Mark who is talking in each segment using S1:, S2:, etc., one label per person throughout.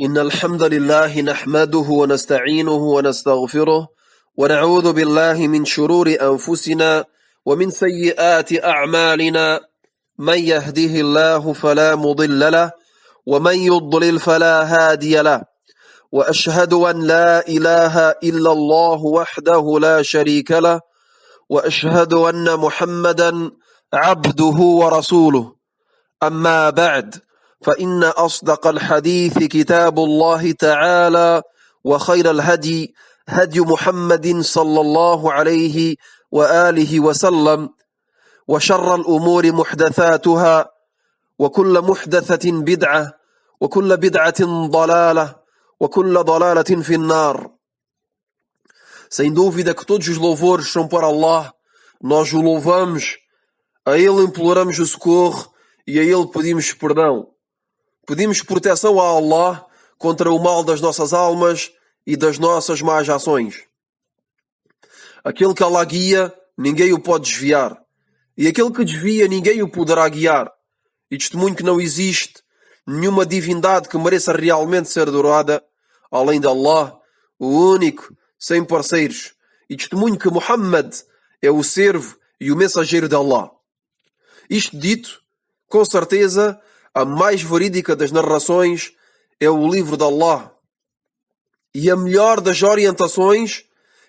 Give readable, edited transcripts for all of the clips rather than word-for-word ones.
S1: إن الحمد لله نحمده ونستعينه ونستغفره ونعوذ بالله من شرور أنفسنا ومن سيئات أعمالنا من يهده الله فلا مضل له ومن يضلل فلا هادي له وأشهد أن لا إله إلا الله وحده لا شريك له وأشهد أن محمدا عبده ورسوله أما بعد فإن أصدق الحديث كتاب الله تعالى وخير الهدي هدي محمد صلى الله عليه وآله وسلم وشر الأمور محدثاتها وكل محدثة بدعة وكل بدعة ضلالة وكل ضلالة في النار. Sem dúvida que todos os louvores são para Allah, nós o louvamos, a Ele imploramos o socorro e a Ele pedimos perdão. Pedimos proteção a Allah contra o mal das nossas almas e das nossas más ações. Aquele que Allah guia, ninguém o pode desviar. E aquele que desvia, ninguém o poderá guiar. E testemunho que não existe nenhuma divindade que mereça realmente ser adorada, além de Allah, o único, sem parceiros. E testemunho que Muhammad é o servo e o mensageiro de Allah. Isto dito, com certeza, a mais verídica das narrações é o livro de Allah. E a melhor das orientações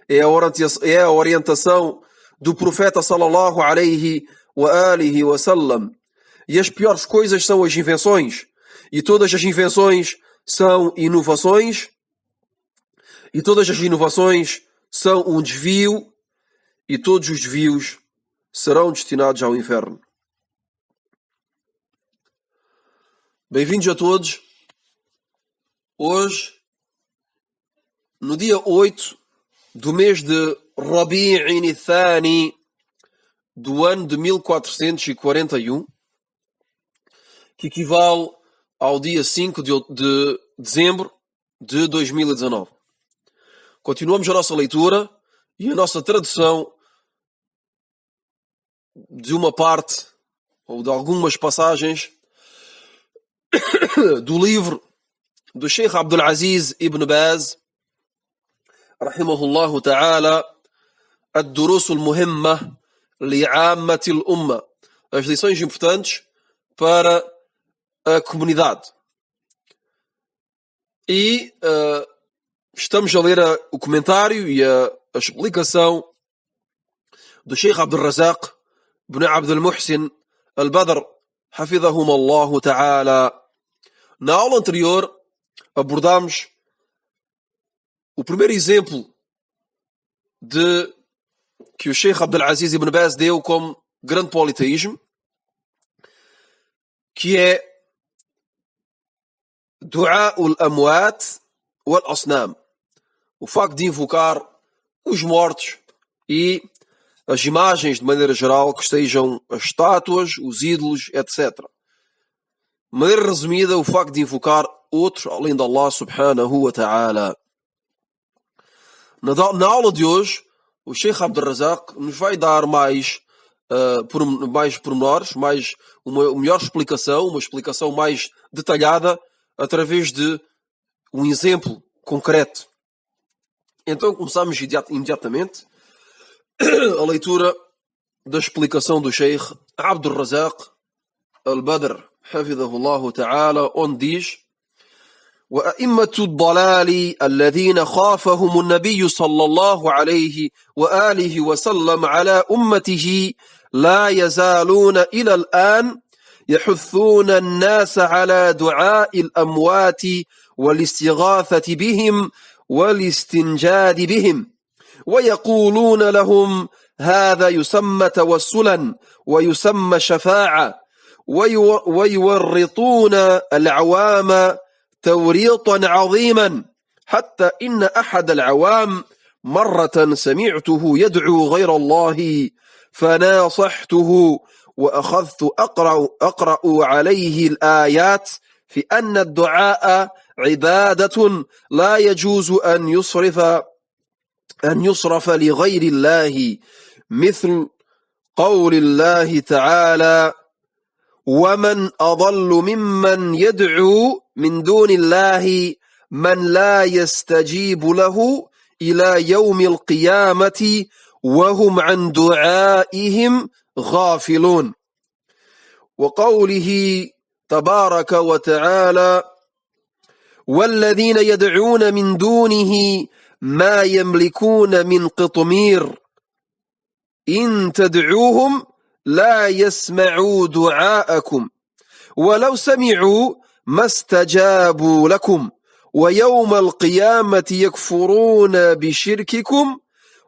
S1: é a orientação do profeta sallallahu alaihi wa alihi wa sallam. E as piores coisas são as invenções. E todas as invenções são inovações. E todas as inovações são um desvio. E todos os desvios serão destinados ao inferno. Bem-vindos a todos. Hoje, no dia 8 do mês de Rabi'in Thani do ano de 1441, que equivale ao dia 5 de dezembro de 2019. Continuamos a nossa leitura e a nossa tradução de uma parte ou de algumas passagens do livro do Sheikh Abdul Aziz ibn Baz, rahimahullahu ta'ala, Ad-Durus al-Muhimma li'ammati al-Umma, as lições importantes para a comunidade. E estamos a ler o comentário e a explicação do Sheikh Abdul Razak ibn Abdul Muhsin al-Badr, hafidhahum Allahu ta'ala. Na aula anterior, abordámos o primeiro exemplo que o Sheikh Abdul Aziz ibn Baz deu como grande politeísmo, que é Du'a al-Amwat wal-Asnam, o facto de invocar os mortos e as imagens de maneira geral, que sejam as estátuas, os ídolos, etc. De maneira resumida, o facto de invocar outros além de Allah subhanahu wa ta'ala. Na aula de hoje, o Sheikh Abdul Razak nos vai dar mais pormenores, uma melhor explicação, uma explicação mais detalhada, através de um exemplo concreto. Então começamos imediatamente a leitura da explicação do Sheikh Abdul Razak al-Badr, حفظه الله تعالى, onde diz: وأئمة الضلال الذين خافهم النبي صلى الله عليه وآله وسلم على أمته لا يزالون إلى الآن يحثون الناس على دعاء الأموات والاستغاثة بهم والاستنجاد بهم، ويقولون لهم هذا يسمى توسلا ويسمى شفاعة، ويورطون العوام توريطا عظيما، حتى إن أحد العوام مرة سمعته يدعو غير الله فناصحته وأخذت أقرأ عليه الآيات في أن الدعاء عبادة لا يجوز أن يصرف لغير الله، مثل قول الله تعالى: ومن أضل ممن يدعو من دون الله من لا يستجيب له إلى يوم القيامة وهم عن دعائهم غافلون. وقوله تبارك وتعالى والذين يدعون من دونه ما يملكون من قطمير إن تدعوهم لا يسمعوا دعاءكم ولو سمعوا ما استجابوا لكم ويوم القيامة يكفرون بشرككم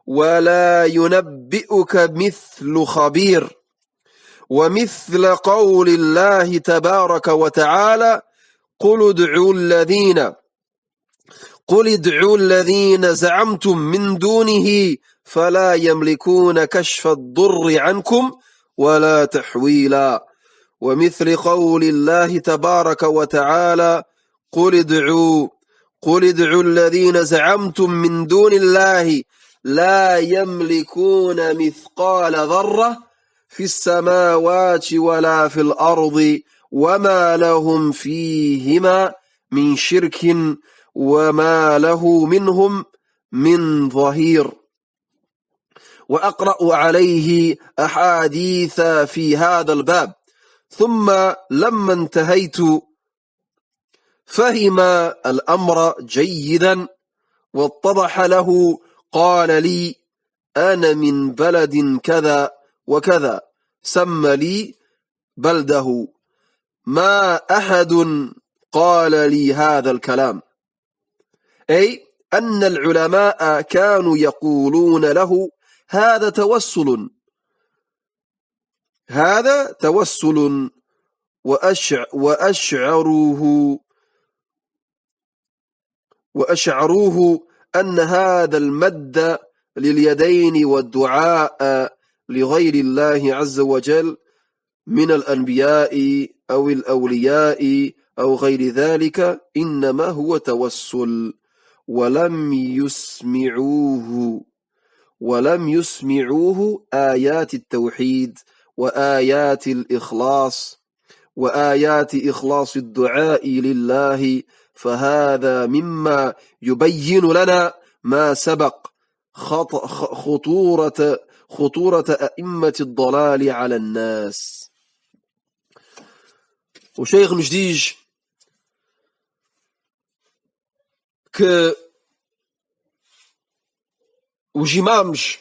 S1: ولا ينبئك مثل خبير. ومثل قول الله تبارك وتعالى قل ادعوا الذين زعمتم من دونه فلا يملكون كشف الضر عنكم ولا تحويلا. ومثل قول الله تبارك وتعالى قل ادعوا الذين زعمتم من دون الله لا يملكون مثقال ذرة في السماوات ولا في الأرض وما لهم فيهما من شرك وما له منهم من ظهير. وأقرأ عليه أحاديث في هذا الباب، ثم لما انتهيت فهم الأمر جيدا واتضح له قال لي أنا من بلد كذا وكذا، سمى لي بلده. ما أحد قال لي هذا الكلام، أي أن العلماء كانوا يقولون له هذا توسل وأشعروه أن هذا المد لليدين والدعاء لغير الله عز وجل من الأنبياء أو الأولياء أو غير ذلك إنما هو توسل، ولم يسمعوه آيات التوحيد وآيات الإخلاص وآيات إخلاص الدعاء لله. فهذا مما يبين لنا ما سبق خطورة أئمة الضلال على الناس. O Sheikh nos diz que os imãs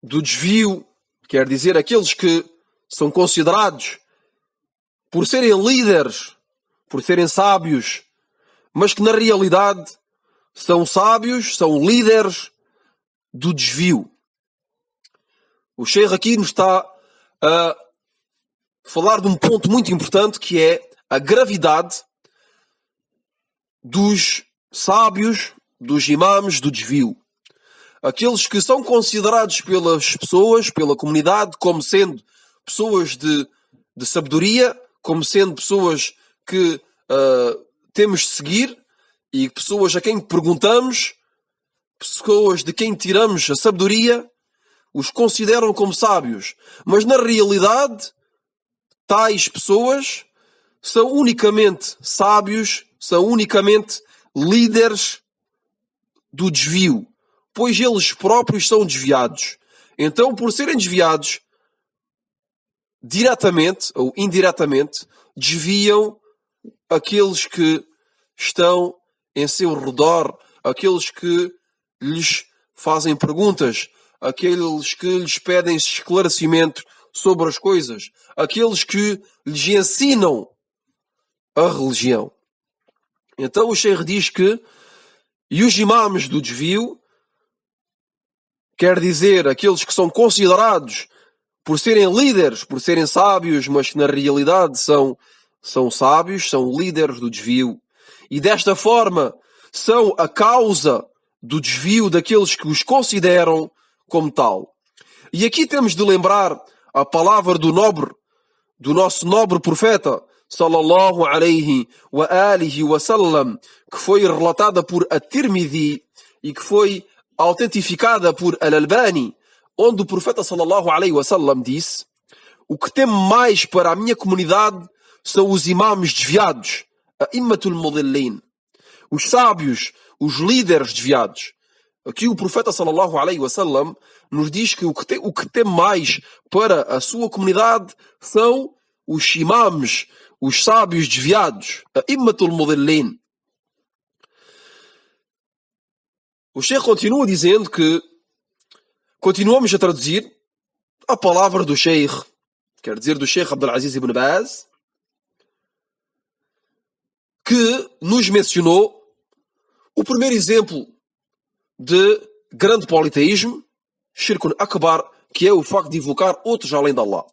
S1: do desvio, quer dizer, aqueles que são considerados por serem líderes, por serem sábios, mas que na realidade são sábios, são líderes do desvio. O Sheikh aqui nos está a falar de um ponto muito importante, que é a gravidade dos sábios, dos imãs do desvio. Aqueles que são considerados pelas pessoas, pela comunidade, como sendo pessoas de sabedoria, como sendo pessoas que temos de seguir e pessoas a quem perguntamos, pessoas de quem tiramos a sabedoria, os consideram como sábios. Mas na realidade, tais pessoas são unicamente sábios, são unicamente líderes do desvio, pois eles próprios são desviados. Então, por serem desviados, diretamente ou indiretamente, desviam aqueles que estão em seu redor, aqueles que lhes fazem perguntas, aqueles que lhes pedem esclarecimento sobre as coisas, aqueles que lhes ensinam a religião. Então o Sheikh diz que e os imãs do desvio, quer dizer, aqueles que são considerados por serem líderes, por serem sábios, mas que na realidade são sábios, são líderes do desvio. E desta forma são a causa do desvio daqueles que os consideram como tal. E aqui temos de lembrar a palavra do nosso nobre profeta, sallallahu alayhi wa alihi wa sallam, que foi relatada por At-Tirmidhi e que foi autentificada por Al-Albani, onde o profeta sallallahu alayhi wa sallam disse: o que temo mais para a minha comunidade são os imãs desviados, a'immatul mudillin. os sábios, os líderes desviados. Aqui o profeta sallallahu alaihi wasallam nos diz que o que tem mais para a sua comunidade são os imãs, os sábios desviados, a immatul mudillin. O Sheikh continua dizendo que continuamos a traduzir a palavra do Sheikh, quer dizer do Sheikh Abdulaziz ibn Baz, que nos mencionou o primeiro exemplo de grande politeísmo, Shirkun Akbar, que é o facto de invocar outros além de Allah.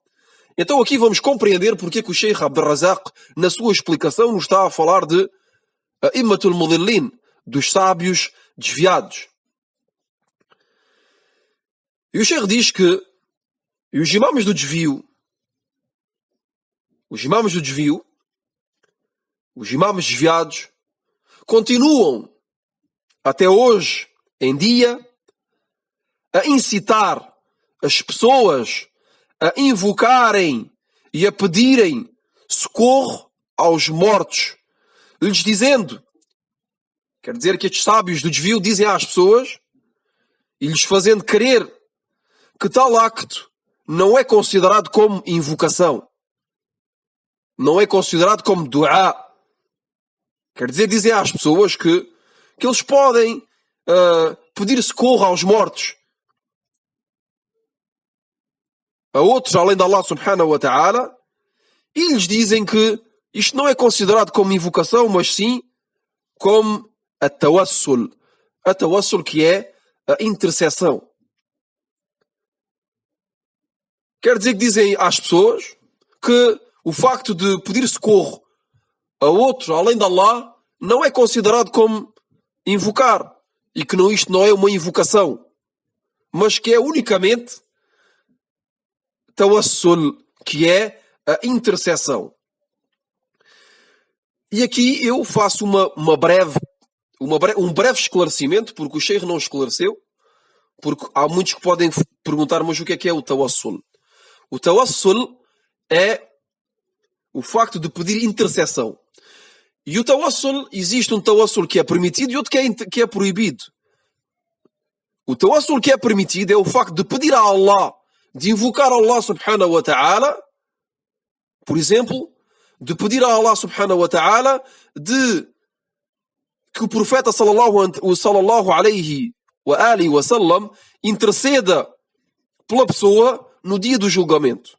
S1: Então aqui vamos compreender porque é que o Sheikh Abdul Razak, na sua explicação, nos está a falar de Immatul Mudillin, dos sábios desviados. E o Sheikh diz que os imãs do desvio, os imãs desviados, continuam até hoje em dia a incitar as pessoas a invocarem e a pedirem socorro aos mortos, lhes dizendo, quer dizer que estes sábios do desvio dizem às pessoas e lhes fazendo crer que tal acto não é considerado como invocação, não é considerado como du'a. Quer dizer, dizem às pessoas que eles podem pedir socorro aos mortos, a outros além de Allah subhanahu wa ta'ala, e lhes dizem que isto não é considerado como invocação, mas sim como a tawassul. A tawassul, que é a intercessão. Quer dizer que dizem às pessoas que o facto de pedir socorro a outros além de Allah não é considerado como invocar, e que isto não é uma invocação, mas que é unicamente tawassul, que é a intercessão. E aqui eu faço um breve esclarecimento, porque o Sheikh não esclareceu, porque há muitos que podem perguntar, mas o que é o tawassul? O tawassul é o facto de pedir intercessão. E o tawassul, existe um tawassul que é permitido e outro que é proibido. O tawassul que é permitido é o facto de pedir a Allah, de invocar Allah subhanahu wa ta'ala, por exemplo, de pedir a Allah subhanahu wa ta'ala de que o profeta sallallahu alaihi wa alihi wa sallam interceda pela pessoa no dia do julgamento.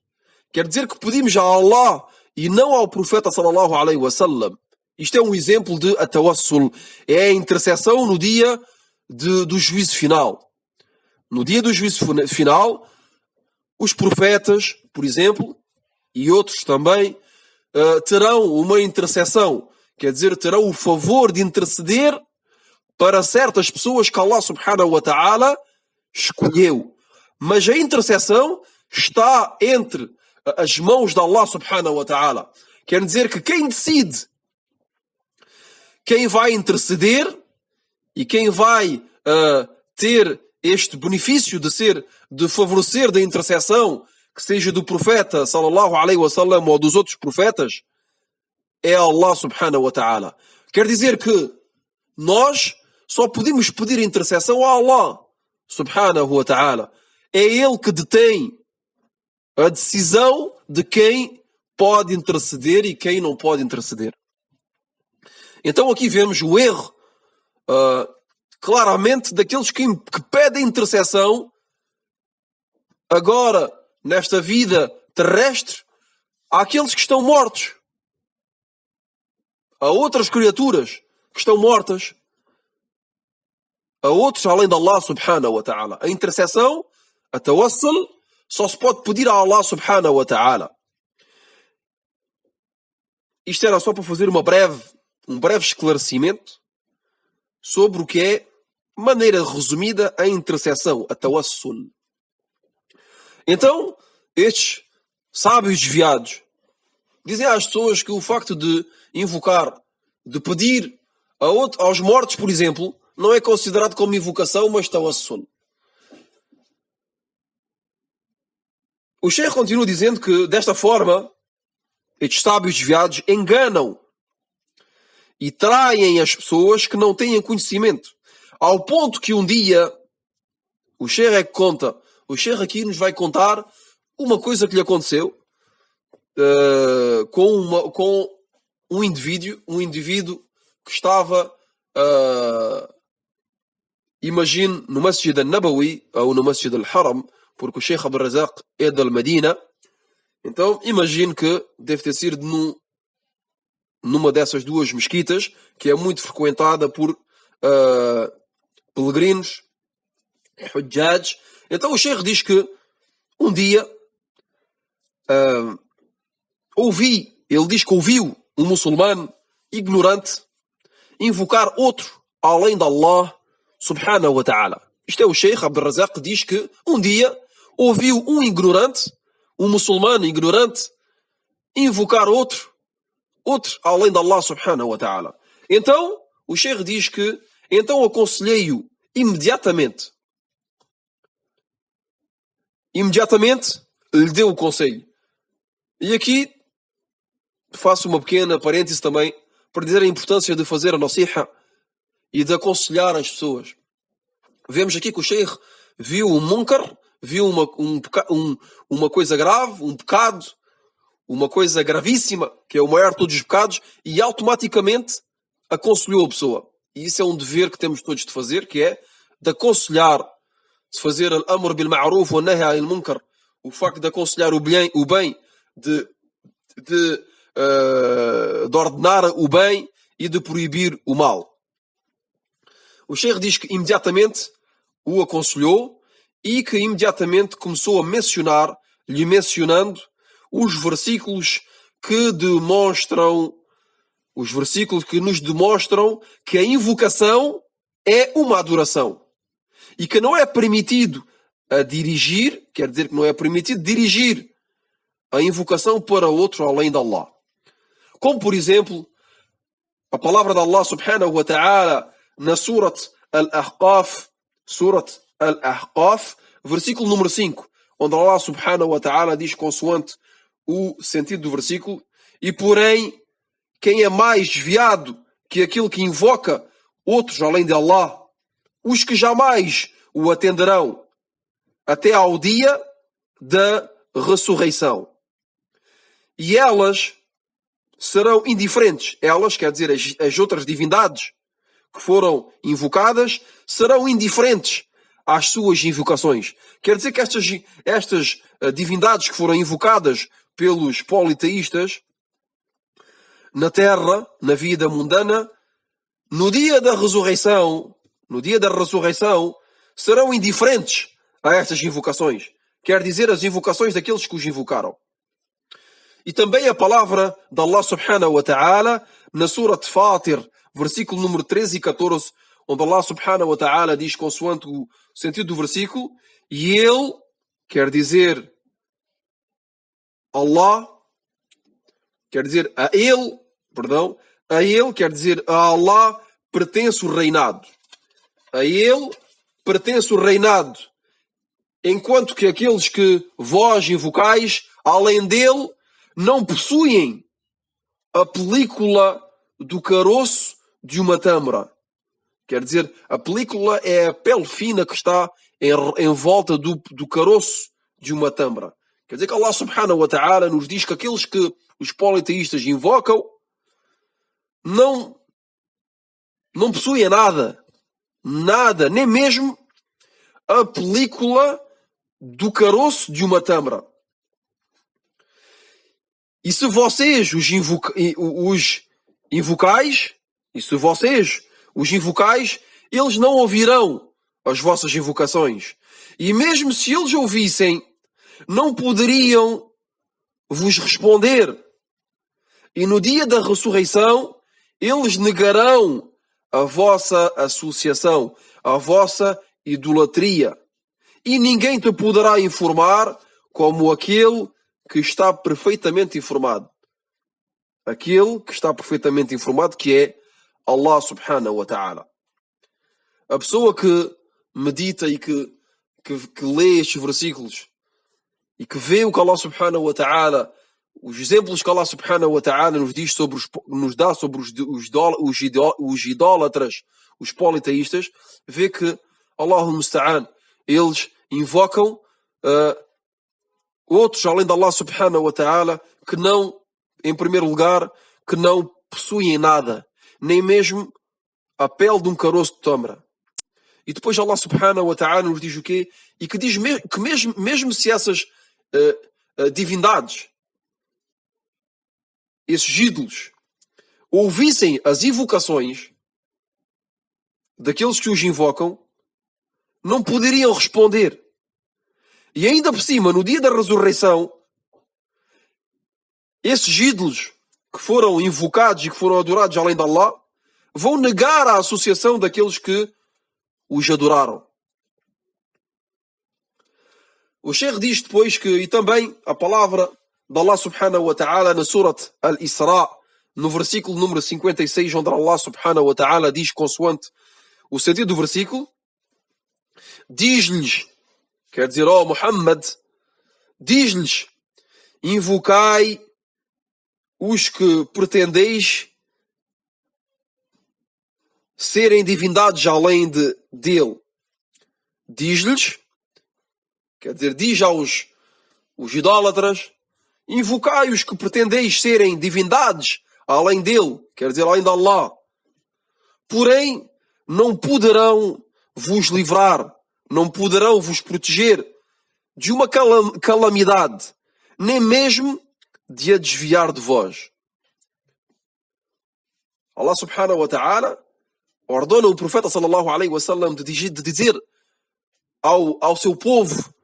S1: Quer dizer que pedimos a Allah e não ao profeta sallallahu alaihi wa sallam. Isto é um exemplo de tawassul. É a intercessão no dia do juízo final. No dia do juízo final, os profetas, por exemplo, e outros também, terão uma intercessão. Quer dizer, terão o favor de interceder para certas pessoas que Allah subhanahu wa ta'ala escolheu. Mas a intercessão está entre as mãos de Allah subhanahu wa ta'ala. Quer dizer que quem decide quem vai interceder e quem vai ter este benefício de favorecer da intercessão, que seja do profeta sallallahu alaihi wasallam ou dos outros profetas, é Allah subhanahu wa ta'ala. Quer dizer que nós só podemos pedir intercessão a Allah subhanahu wa ta'ala. É Ele que detém a decisão de quem pode interceder e quem não pode interceder. Então aqui vemos o erro claramente daqueles que pedem intercessão agora, nesta vida terrestre, àqueles que estão mortos, a outras criaturas que estão mortas, a outros além de Allah subhanahu wa ta'ala. A intercessão, a tawassul, só se pode pedir a Allah subhanahu wa ta'ala. Isto era só para fazer um breve esclarecimento sobre o que é, maneira resumida, a intercessão, a tawassul. Então, estes sábios desviados dizem às pessoas que o facto de invocar, de pedir aos mortos, por exemplo, não é considerado como invocação, mas tawassul. O Sheikh continua dizendo que, desta forma, estes sábios desviados enganam e traem as pessoas que não têm conhecimento. Ao ponto que um dia, o Sheikh é que conta, o Sheikh aqui nos vai contar uma coisa que lhe aconteceu com um indivíduo que estava, imagine, no Masjid al-Nabawi ou no Masjid al-Haram, porque o Sheikh Abdul Razak é da Medina. Então, imagine que deve ter sido numa dessas duas mesquitas, que é muito frequentada por peregrinos, hujjaj. Então o Sheikh diz que um dia ele diz que ouviu um muçulmano ignorante invocar outro além de Allah subhanahu wa ta'ala. Isto é o Sheikh Abdul Razak que diz que um dia ouviu um ignorante, um muçulmano ignorante, invocar outro além de Allah subhanahu wa ta'ala. Então, o Sheikh diz que então aconselhei-o imediatamente lhe deu o conselho. E aqui faço uma pequena parêntese também para dizer a importância de fazer a nasiha e de aconselhar as pessoas. Vemos aqui que o Sheikh viu um munkar, viu uma coisa grave, um pecado, uma coisa gravíssima, que é o maior de todos os pecados, e automaticamente aconselhou a pessoa. E isso é um dever que temos todos de fazer, que é de aconselhar, de fazer al-amr bil ma'ruf wa nahy anil munkar, o facto de aconselhar o bem, de ordenar o bem e de proibir o mal. O Sheikh diz que imediatamente o aconselhou e que imediatamente começou lhe mencionando os versículos que nos demonstram que a invocação é uma adoração e que não é permitido dirigir, quer dizer que não é permitido dirigir a invocação para outro além de Allah. Como, por exemplo, a palavra de Allah subhanahu wa ta'ala na Surat Al-Ahqaf, versículo número 5, onde Allah subhanahu wa ta'ala diz consoante o sentido do versículo: e porém, quem é mais desviado que aquele que invoca outros além de Allah, os que jamais o atenderão até ao dia da ressurreição. E elas serão indiferentes. Elas, quer dizer, as outras divindades que foram invocadas, serão indiferentes às suas invocações. Quer dizer que estas divindades que foram invocadas pelos politeístas na terra, na vida mundana, no dia da ressurreição, serão indiferentes a estas invocações. Quer dizer, as invocações daqueles que os invocaram. E também a palavra de Allah subhanahu wa ta'ala na Surat Fatir, versículo número 13 e 14, onde Allah subhanahu wa ta'ala diz consoante o sentido do versículo: e ele, quer dizer Allah, quer dizer a ele, quer dizer a Allah pertence o reinado. A ele pertence o reinado. Enquanto que aqueles que vós invocais, além dele, não possuem a película do caroço de uma tâmara. Quer dizer, a película é a pele fina que está em volta do caroço de uma tâmara. Quer dizer que Allah subhanahu wa ta'ala nos diz que aqueles que os politeístas invocam não possuem nada, nem mesmo a película do caroço de uma tâmara. E se vocês os invocais, eles não ouvirão as vossas invocações. E mesmo se eles ouvissem, não poderiam vos responder. E no dia da ressurreição, eles negarão a vossa associação, a vossa idolatria. E ninguém te poderá informar como aquele que está perfeitamente informado. Aquele que está perfeitamente informado, que é Allah subhanahu wa ta'ala. A pessoa que medita e que lê estes versículos e que vê o que Allah subhanahu wa ta'ala os exemplos que Allah subhanahu wa ta'ala nos dá sobre os idólatras, os politeístas, vê que Allahu musta'an, eles invocam outros além de Allah subhanahu wa ta'ala que não, em primeiro lugar, que não possuem nada, nem mesmo a pele de um caroço de tâmara. E depois Allah subhanahu wa ta'ala nos diz o quê? E que diz que mesmo se essas divindades, esses ídolos, ouvissem as invocações daqueles que os invocam, não poderiam responder. E ainda por cima, no dia da ressurreição, esses ídolos que foram invocados e que foram adorados além de Allah, vão negar a associação daqueles que os adoraram. O Sheikh diz depois que, e também a palavra de Allah subhanahu wa ta'ala na Surat Al-Isra, no versículo número 56, onde Allah subhanahu wa ta'ala diz, consoante o sentido do versículo, diz-lhes, quer dizer, ó Muhammad, diz-lhes, invocai os que pretendeis serem divindades além dele. Diz-lhes, quer dizer, diz aos idólatras, invocai os que pretendeis serem divindades além dele, quer dizer, além de Allah. Porém, não poderão vos livrar, não poderão vos proteger de uma calamidade, nem mesmo de a desviar de vós. Allah subhanahu wa ta'ala ordena o profeta sallallahu alaihi wasallam de dizer ao seu povo,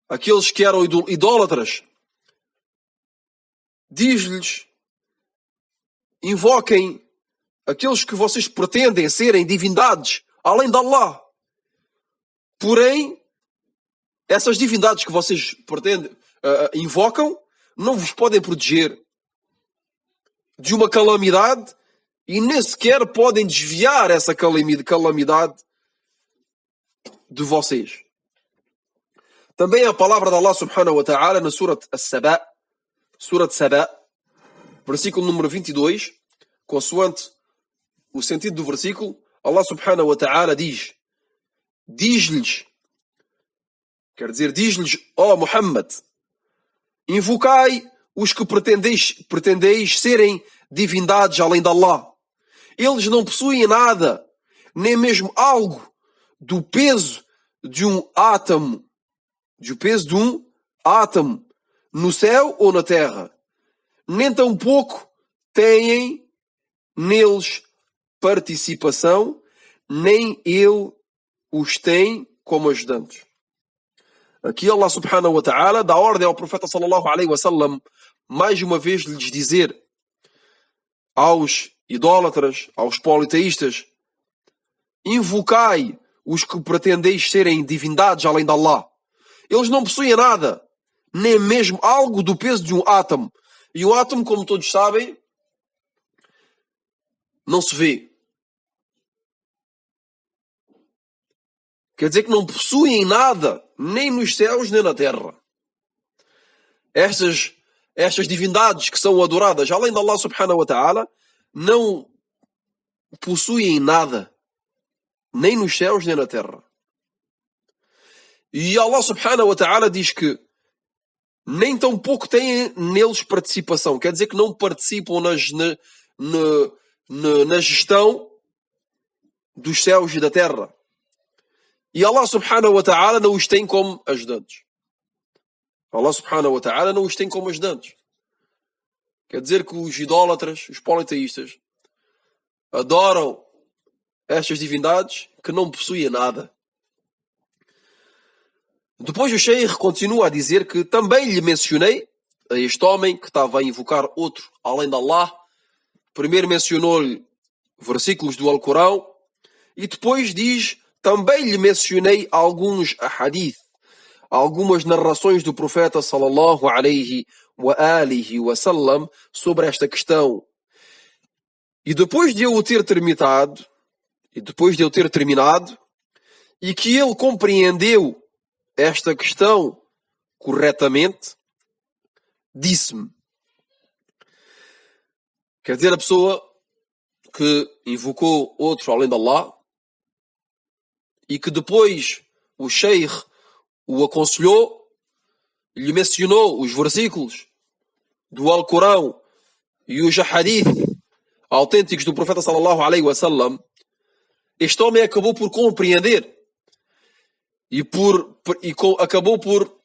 S1: aqueles que eram idólatras, diz-lhes, invoquem aqueles que vocês pretendem serem divindades além de Allah. Porém, essas divindades que vocês pretendem, invocam, não vos podem proteger de uma calamidade e nem sequer podem desviar essa calamidade de vocês. Também a palavra de Allah subhanahu wa ta'ala na Surat As-Saba, Surat Saba, versículo número 22, consoante o sentido do versículo, Allah subhanahu wa ta'ala diz-lhes, quer dizer, diz-lhes, ó Muhammad, invocai os que pretendeis serem divindades além de Allah. Eles não possuem nada, nem mesmo algo do peso de um átomo, no céu ou na terra. Nem tampouco têm neles participação, nem ele os tem como ajudantes. Aqui Allah subhanahu wa ta'ala dá ordem ao profeta sallallahu alaihi wasallam mais uma vez lhes dizer aos idólatras, aos politeístas, invocai os que pretendeis serem divindades além de Allah. Eles não possuem nada, nem mesmo algo do peso de um átomo. E o átomo, como todos sabem, não se vê. Quer dizer que não possuem nada, nem nos céus, nem na terra. Estas divindades que são adoradas, além de Allah subhanahu wa ta'ala, não possuem nada, nem nos céus, nem na terra. E Allah subhanahu wa ta'ala diz que nem tão pouco têm neles participação. Quer dizer que não participam na gestão dos céus e da terra. E Allah subhanahu wa ta'ala não os tem como ajudantes. Allah subhanahu wa ta'ala não os tem como ajudantes. Quer dizer que os idólatras, os politeístas, adoram estas divindades que não possuem nada. Depois o Sheikh continua a dizer que também lhe mencionei a este homem que estava a invocar outro além de Allah. Primeiro mencionou-lhe versículos do Alcorão e depois diz, também lhe mencionei alguns hadith, algumas narrações do profeta sallallahu alaihi wa alihi wa sallam sobre esta questão. E depois de eu ter terminado, e que ele compreendeu esta questão corretamente, disse-me. Quer dizer, a pessoa que invocou outro além de Allah e que depois o Sheikh o aconselhou, lhe mencionou os versículos do Alcorão e os hadith autênticos do profeta sallallahu alaihi wasallam, este homem acabou por compreender acabou por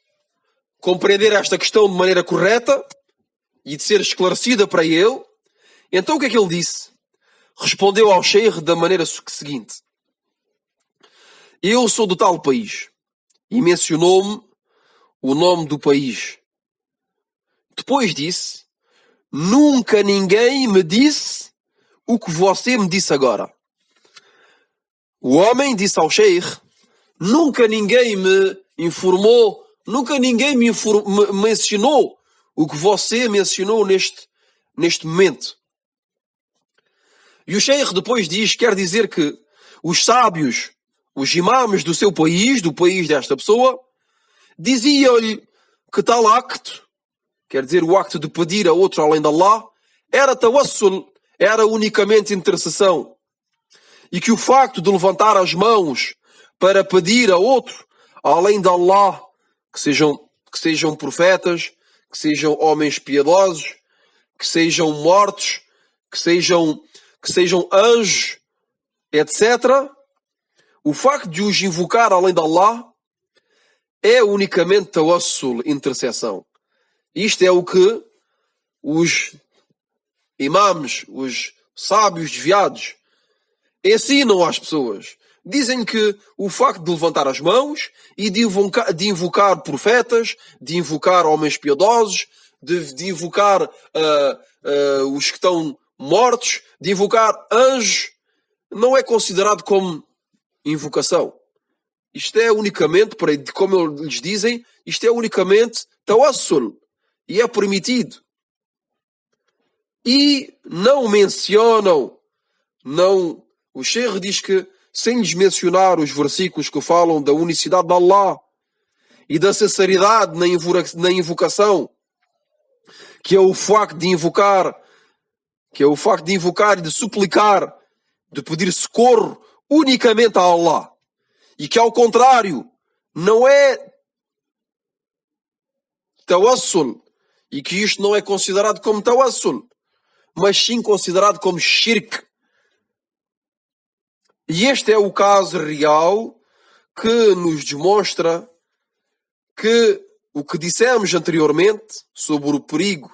S1: compreender esta questão de maneira correta e de ser esclarecida para ele. Então o que é que ele disse? Respondeu ao Sheikh da maneira seguinte: eu sou do tal país, e mencionou-me o nome do país. Depois disse: nunca ninguém me disse o que você me disse agora. O homem disse ao Sheikh: nunca ninguém me informou, nunca ninguém me mencionou o que você mencionou neste momento. E o Sheikh depois diz, quer dizer que os sábios, os imãs do seu país, do país desta pessoa, diziam-lhe que tal acto, quer dizer o acto de pedir a outro além de Allah, era tawassul, era unicamente intercessão. E que o facto de levantar as mãos para pedir a outro além de Allah, que sejam profetas, que sejam homens piedosos, que sejam mortos, que sejam anjos, etc., o facto de os invocar além de Allah é unicamente tawassul, intercessão. Isto é o que os imãs, os sábios desviados, ensinam às pessoas. Dizem que o facto de levantar as mãos e de invocar profetas, de invocar homens piedosos, de invocar os que estão mortos, de invocar anjos, não é considerado como invocação. Isto é unicamente, como eles dizem, isto é unicamente tawassul. E é permitido. E não mencionam, o Sheikh diz que, sem lhes mencionar os versículos que falam da unicidade de Allah e da sinceridade na invocação, que é o facto de invocar e de suplicar, de pedir socorro unicamente a Allah, e que ao contrário não é tawassul, e que isto não é considerado como tawassul, mas sim considerado como shirk. E este é o caso real que nos demonstra que o que dissemos anteriormente sobre o perigo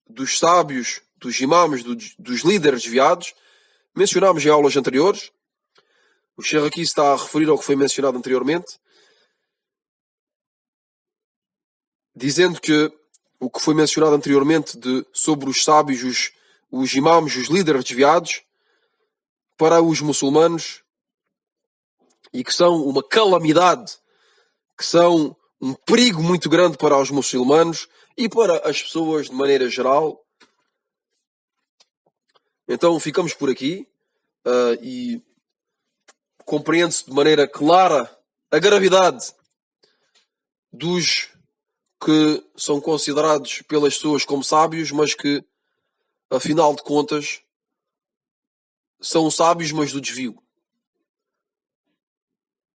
S1: dos sábios, dos imãs, dos líderes desviados, mencionámos em aulas anteriores. O Sheikh aqui está a referir ao que foi mencionado anteriormente, dizendo que o que foi mencionado anteriormente sobre os sábios, os imãs, os líderes desviados, para os muçulmanos, e que são uma calamidade, que são um perigo muito grande para os muçulmanos e para as pessoas de maneira geral. Então ficamos por aqui e compreende-se de maneira clara a gravidade dos que são considerados pelas pessoas como sábios, mas que, afinal de contas, são sábios, mas do desvio.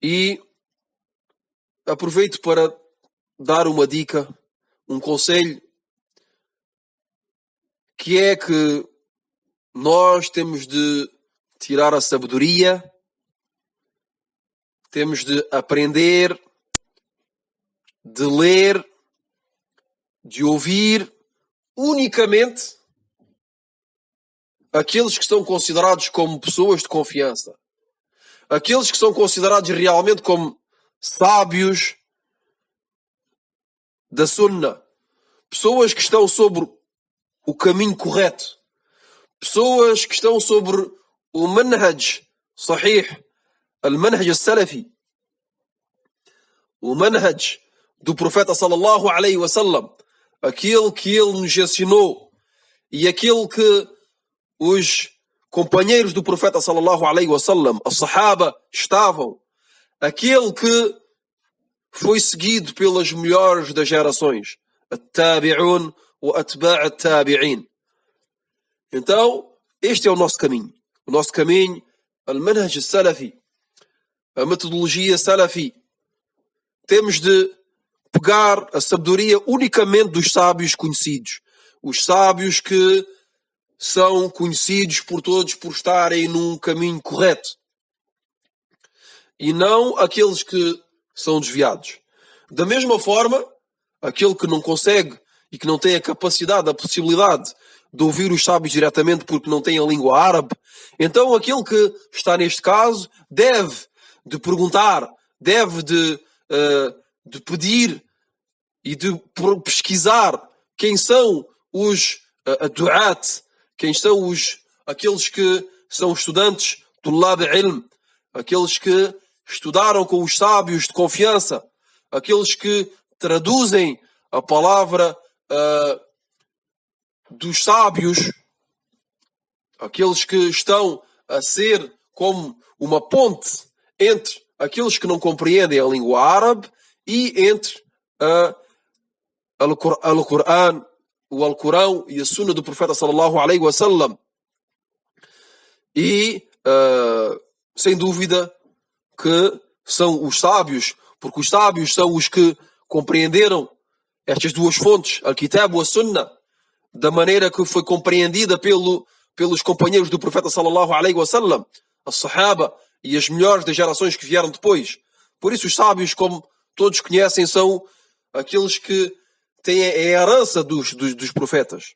S1: E aproveito para dar uma dica, um conselho, que é que nós temos de tirar a sabedoria, temos de aprender, de ler, de ouvir unicamente aqueles que são considerados como pessoas de confiança, aqueles que são considerados realmente como sábios da Sunnah, pessoas que estão sobre o caminho correto, pessoas que estão sobre o manhaj sahih, al-manhaj al-salafi, o manhaj do profeta sallallahu alaihi wasallam, aquele que ele nos ensinou e aquele que os companheiros do profeta sallallahu alaihi wasallam, a sahaba, estavam, aquele que foi seguido pelas melhores das gerações, التابعون وأتباع التابعين. Então, este é o nosso caminho. O nosso caminho, al-manhaj salafi, a metodologia salafi. Temos de pegar a sabedoria unicamente dos sábios conhecidos. Os sábios que são conhecidos por todos por estarem num caminho correto. E não aqueles que são desviados. Da mesma forma, aquele que não consegue e que não tem a capacidade, a possibilidade de ouvir os sábios diretamente porque não tem a língua árabe, então aquele que está neste caso deve de perguntar, deve de pedir e de pesquisar quem são os du'at, quem são aqueles que são estudantes do lab ilm, aqueles que estudaram com os sábios de confiança, aqueles que traduzem a palavra dos sábios, aqueles que estão a ser como uma ponte entre aqueles que não compreendem a língua árabe e entre Al-Qur'an, o Alcorão e a Sunna do Profeta sallallahu alaihi wasallam. E, sem dúvida, que são os sábios, porque os sábios são os que compreenderam estas duas fontes, Al-Kitab e a Sunna, da maneira que foi compreendida pelos companheiros do Profeta sallallahu alaihi wasallam, as Sahaba e as melhores das gerações que vieram depois. Por isso os sábios, como todos conhecem, são aqueles que têm a herança dos profetas.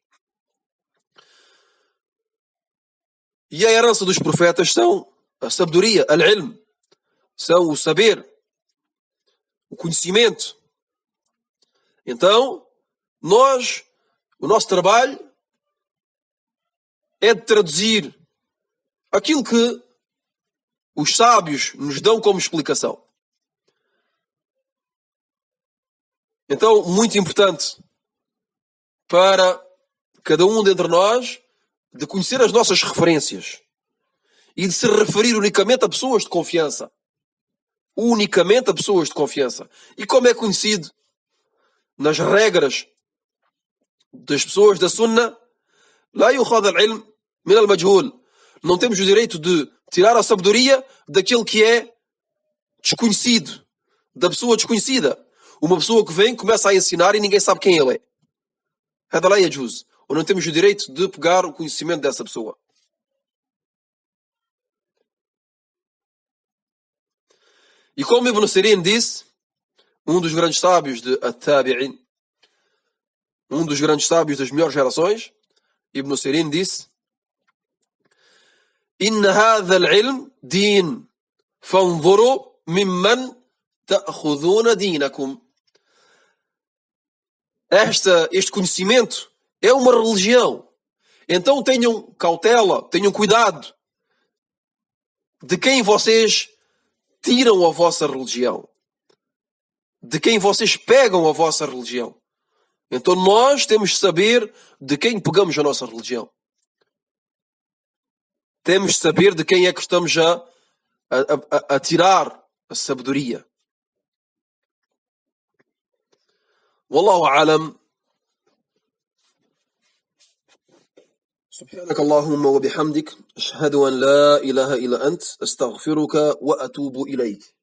S1: E a herança dos profetas são a sabedoria, al-ilm, são o saber, o conhecimento. Então, o nosso trabalho é de traduzir aquilo que os sábios nos dão como explicação. Então, muito importante para cada um dentre nós de conhecer as nossas referências e de se referir unicamente a pessoas de confiança. Unicamente a pessoas de confiança. E como é conhecido nas regras das pessoas da Sunna, la yukhad al-ilm min al-majhul. Não temos o direito de tirar a sabedoria daquele que é desconhecido, da pessoa desconhecida. Uma pessoa que vem, começa a ensinar e ninguém sabe quem ele é. Hada la yajuz. Ou não temos o direito de pegar o conhecimento dessa pessoa. E como Ibn Sirin disse, um dos grandes sábios de At-Tabi'in, um dos grandes sábios das melhores gerações, Ibn Sirin disse: Inna hadha al-ilm din, fanzuru mimman ta'khuduna dinakum. Este conhecimento é uma religião. Então tenham cautela, tenham cuidado de quem vocês tiram a vossa religião, de quem vocês pegam a vossa religião. Então nós temos de saber de quem pegamos a nossa religião. Temos de saber de quem é que estamos a tirar a sabedoria. Wallahu a'lam. سبحانك اللهم وبحمدك أشهد أن لا إله إلا أنت أستغفرك وأتوب إليك.